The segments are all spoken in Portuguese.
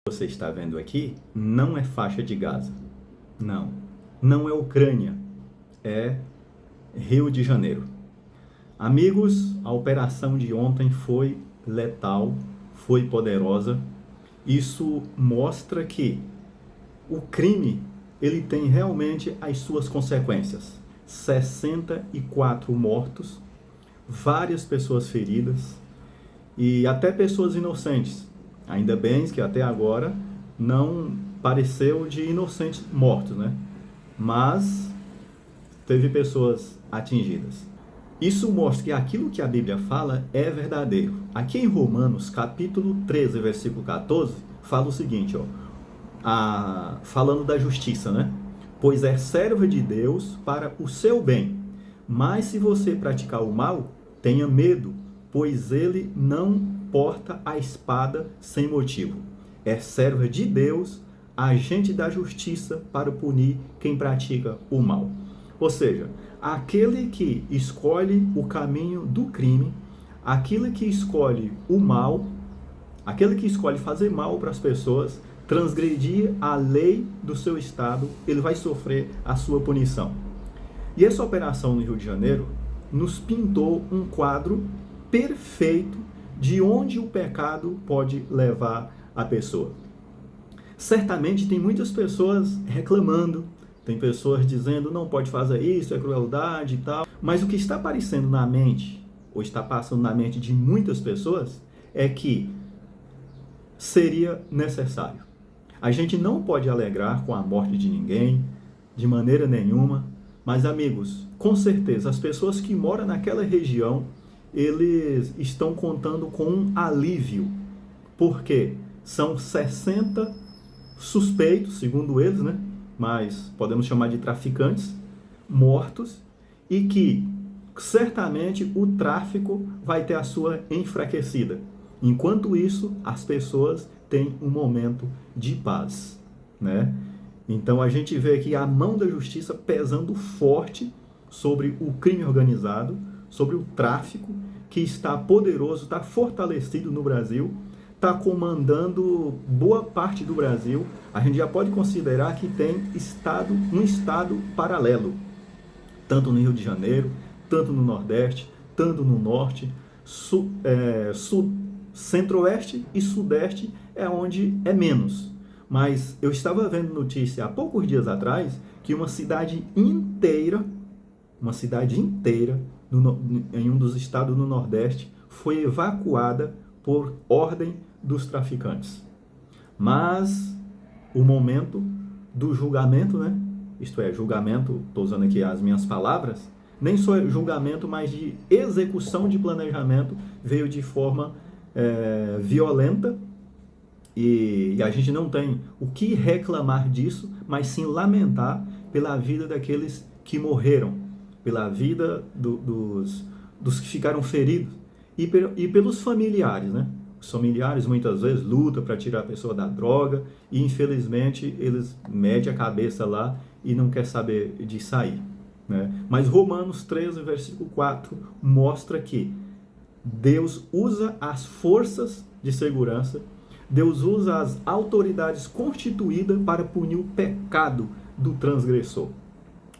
Você está vendo aqui não é faixa de Gaza. Não. Não é Ucrânia. É Rio de Janeiro. Amigos, a operação de ontem foi letal, foi poderosa. Isso mostra que o crime, ele tem realmente as suas consequências. 64 mortos, várias pessoas feridas e até pessoas inocentes. Ainda bem que até agora não pareceu de inocentes mortos, né? Mas teve pessoas atingidas. Isso mostra que aquilo que a Bíblia fala é verdadeiro. Aqui em Romanos, capítulo 13, versículo 14, fala o seguinte, falando da justiça, né? Pois é serva de Deus para o seu bem. Mas se você praticar o mal, tenha medo, pois ele não porta a espada sem motivo. É serva de Deus, agente da justiça para punir quem pratica o mal. Ou seja, aquele que escolhe o caminho do crime, aquele que escolhe o mal, aquele que escolhe fazer mal para as pessoas, transgredir a lei do seu estado, ele vai sofrer a sua punição. E essa operação no Rio de Janeiro nos pintou um quadro perfeito de onde o pecado pode levar a pessoa. Certamente tem muitas pessoas reclamando, tem pessoas dizendo não pode fazer isso, é crueldade e tal, mas o que está aparecendo na mente, ou está passando na mente de muitas pessoas, é que seria necessário. A gente não pode alegrar com a morte de ninguém, de maneira nenhuma, mas amigos, com certeza as pessoas que moram naquela região, eles estão contando com um alívio, porque são 60 suspeitos, segundo eles, né? Mas podemos chamar de traficantes, mortos, e que certamente o tráfico vai ter a sua enfraquecida. Enquanto isso, as pessoas têm um momento de paz, né? Então a gente vê aqui a mão da justiça pesando forte sobre o crime organizado, sobre o tráfico, que está poderoso, está fortalecido no Brasil, está comandando boa parte do Brasil. A gente já pode considerar que tem um estado paralelo, tanto no Rio de Janeiro, tanto no Nordeste, tanto no Norte, Centro-Oeste e Sudeste é onde é menos. Mas eu estava vendo notícia há poucos dias atrás que uma cidade inteira em um dos estados no Nordeste foi evacuada por ordem dos traficantes. Mas o momento do julgamento, né? Isto é, julgamento, estou usando aqui as minhas palavras, nem só julgamento, mas de execução de planejamento, veio de forma violenta, e a gente não tem o que reclamar disso, mas sim lamentar pela vida daqueles que morreram, pela vida dos que ficaram feridos e pelos familiares, né? Os familiares muitas vezes lutam para tirar a pessoa da droga e infelizmente eles medem a cabeça lá e não quer saber de sair, né? Mas Romanos 13, versículo 4 mostra que Deus usa as forças de segurança, Deus usa as autoridades constituídas para punir o pecado do transgressor.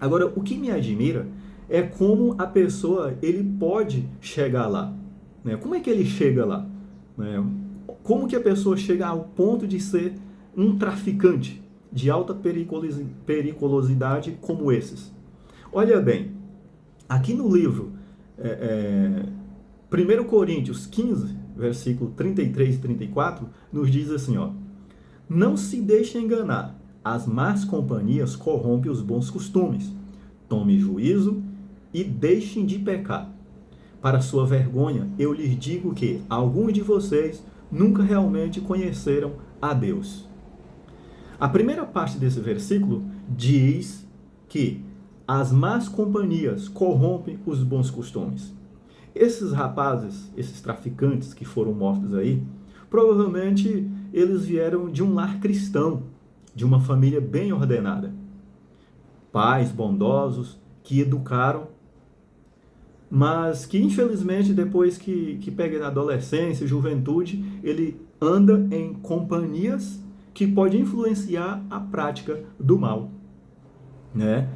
Agora, o que me admira é como a pessoa ele pode chegar lá, né? Como é que ele chega lá, né? Como que a pessoa chega ao ponto de ser um traficante de alta periculosidade como esses? Olha bem, aqui no livro 1 Coríntios 15, versículo 33 e 34, nos diz assim, não se deixe enganar, as más companhias corrompem os bons costumes. Tome juízo e deixem de pecar. Para sua vergonha, eu lhes digo que alguns de vocês nunca realmente conheceram a Deus. A primeira parte desse versículo diz que as más companhias corrompem os bons costumes. Esses rapazes, esses traficantes que foram mortos aí, provavelmente eles vieram de um lar cristão, de uma família bem ordenada. Pais bondosos que educaram, mas que infelizmente depois que pega na adolescência, juventude, ele anda em companhias que pode influenciar a prática do mal, né?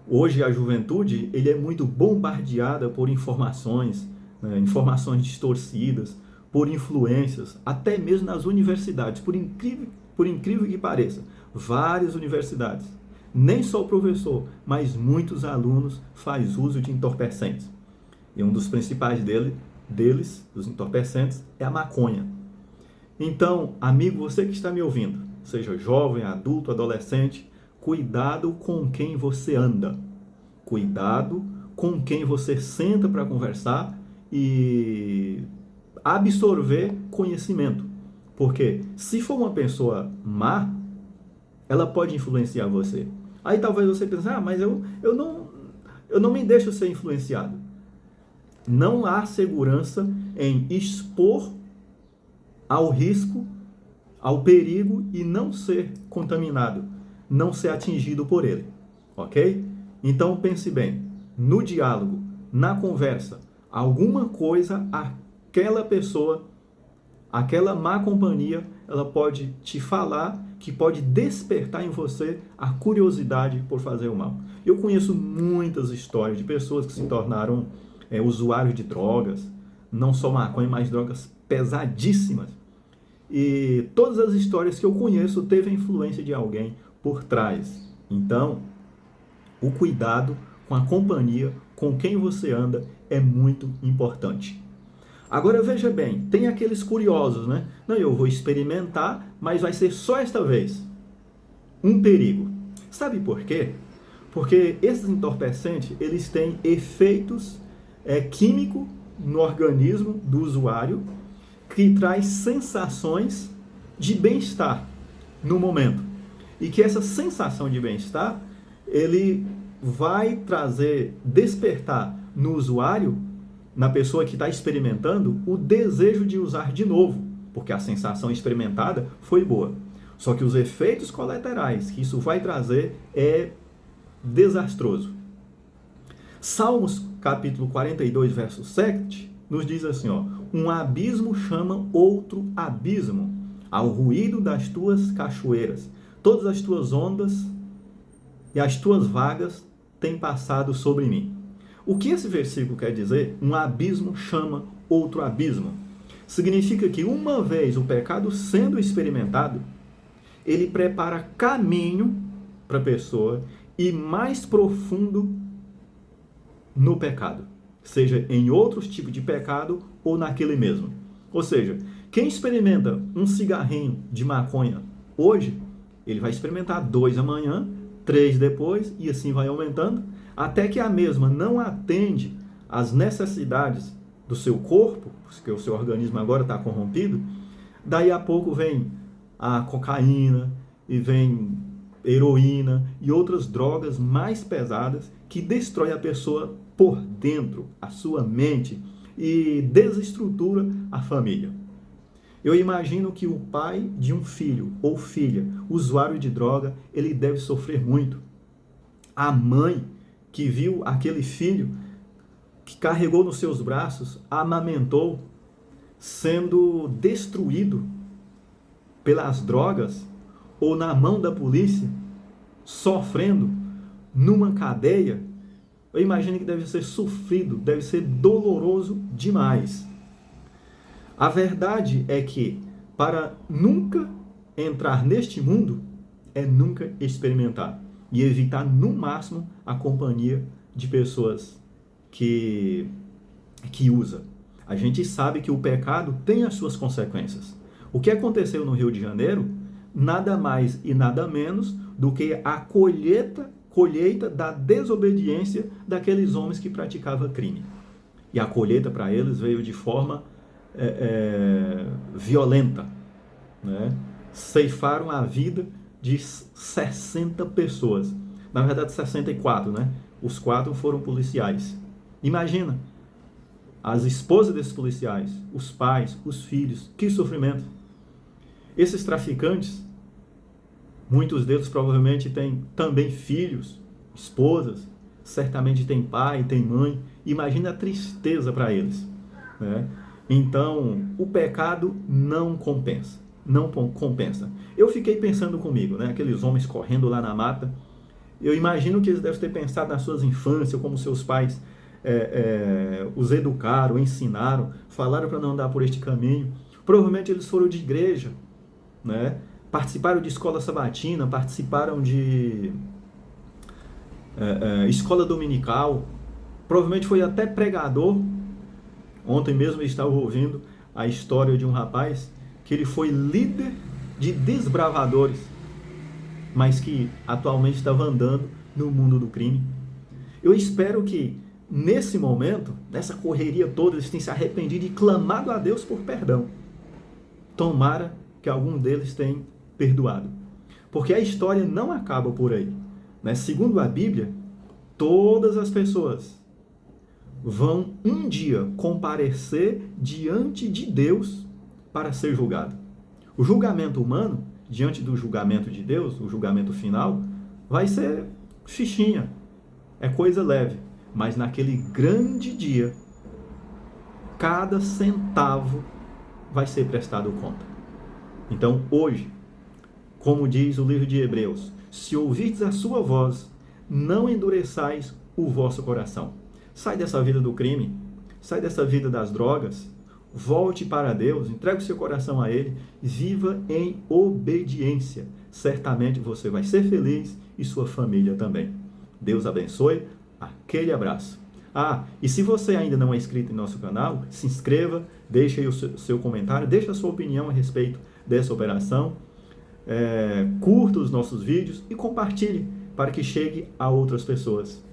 Hoje a juventude ele é muito bombardeada por informações, né? Informações distorcidas, por influências, até mesmo nas universidades, por incrível que pareça, várias universidades, nem só o professor, mas muitos alunos faz uso de entorpecentes. E um dos principais deles, dos entorpecentes, é a maconha. Então, amigo, você que está me ouvindo, seja jovem, adulto, adolescente, cuidado com quem você anda. Cuidado com quem você senta para conversar e absorver conhecimento. Porque se for uma pessoa má, ela pode influenciar você. Aí talvez você pense, mas eu não me deixo ser influenciado. Não há segurança em expor ao risco, ao perigo e não ser contaminado, não ser atingido por ele, ok? Então pense bem, no diálogo, na conversa, alguma coisa aquela pessoa, aquela má companhia, ela pode te falar que pode despertar em você a curiosidade por fazer o mal. Eu conheço muitas histórias de pessoas que se tornaram usuários de drogas, não só maconha, mas drogas pesadíssimas. E todas as histórias que eu conheço teve a influência de alguém por trás. Então, o cuidado com a companhia, com quem você anda, é muito importante. Agora veja bem, tem aqueles curiosos, né? Não, eu vou experimentar, mas vai ser só esta vez. Um perigo. Sabe por quê? Porque esses entorpecentes, eles têm efeitos químicos no organismo do usuário que traz sensações de bem-estar no momento. E que essa sensação de bem-estar, ele vai despertar no usuário, na pessoa que está experimentando, o desejo de usar de novo, porque a sensação experimentada foi boa. Só que os efeitos colaterais que isso vai trazer é desastroso. Salmos capítulo 42, verso 7, nos diz assim, um abismo chama outro abismo, ao ruído das tuas cachoeiras. Todas as tuas ondas e as tuas vagas têm passado sobre mim. O que esse versículo quer dizer? Um abismo chama outro abismo. Significa que uma vez o pecado sendo experimentado, ele prepara caminho para a pessoa ir mais profundo no pecado. Seja em outros tipos de pecado ou naquele mesmo. Ou seja, quem experimenta um cigarrinho de maconha hoje, ele vai experimentar 2 amanhã, 3 depois, e assim vai aumentando, até que a mesma não atende às necessidades do seu corpo, porque o seu organismo agora está corrompido. Daí a pouco vem a cocaína, e vem heroína e outras drogas mais pesadas que destroem a pessoa por dentro, a sua mente, e desestrutura a família. Eu imagino que o pai de um filho ou filha usuário de droga, ele deve sofrer muito. A mãe que viu aquele filho, que carregou nos seus braços, amamentou, sendo destruído pelas drogas, ou na mão da polícia, sofrendo numa cadeia, eu imagino que deve ser sofrido, deve ser doloroso demais. A verdade é que, para nunca entrar neste mundo, é nunca experimentar. E evitar, no máximo, a companhia de pessoas que usa. A gente sabe que o pecado tem as suas consequências. O que aconteceu no Rio de Janeiro, nada mais e nada menos do que a colheita da desobediência daqueles homens que praticavam crime. E a colheita para eles veio de forma violenta, né? Ceifaram a vida de 60 pessoas. Na verdade, 64, né? Os 4 foram policiais. Imagina, as esposas desses policiais, os pais, os filhos, que sofrimento. Esses traficantes, muitos deles provavelmente têm também filhos, esposas, certamente tem pai, tem mãe. Imagina a tristeza para eles, né? Então, o pecado não compensa. não compensa. Eu fiquei pensando comigo, né? Aqueles homens correndo lá na mata. Eu imagino que eles devem ter pensado nas suas infâncias, como seus pais os educaram, ensinaram, falaram para não andar por este caminho. Provavelmente eles foram de igreja, né? Participaram de escola sabatina, participaram de escola dominical, provavelmente foi até pregador. Ontem mesmo eu estava ouvindo a história de um rapaz que ele foi líder de desbravadores, mas que atualmente estava andando no mundo do crime. Eu espero que nesse momento, nessa correria toda, eles tenham se arrependido e clamado a Deus por perdão. Tomara que algum deles tenha perdoado. Porque a história não acaba por aí, né? Segundo a Bíblia, todas as pessoas vão um dia comparecer diante de Deus para ser julgado. O julgamento humano, diante do julgamento de Deus, o julgamento final, vai ser fichinha, é coisa leve. Mas naquele grande dia, cada centavo vai ser prestado conta. Então, hoje, como diz o livro de Hebreus, se ouvirdes a sua voz, não endureçais o vosso coração. Sai dessa vida do crime, sai dessa vida das drogas, volte para Deus, entregue o seu coração a Ele, viva em obediência. Certamente você vai ser feliz e sua família também. Deus abençoe, aquele abraço. E se você ainda não é inscrito em nosso canal, se inscreva, deixe aí o seu comentário, deixe a sua opinião a respeito dessa operação, curta os nossos vídeos e compartilhe para que chegue a outras pessoas.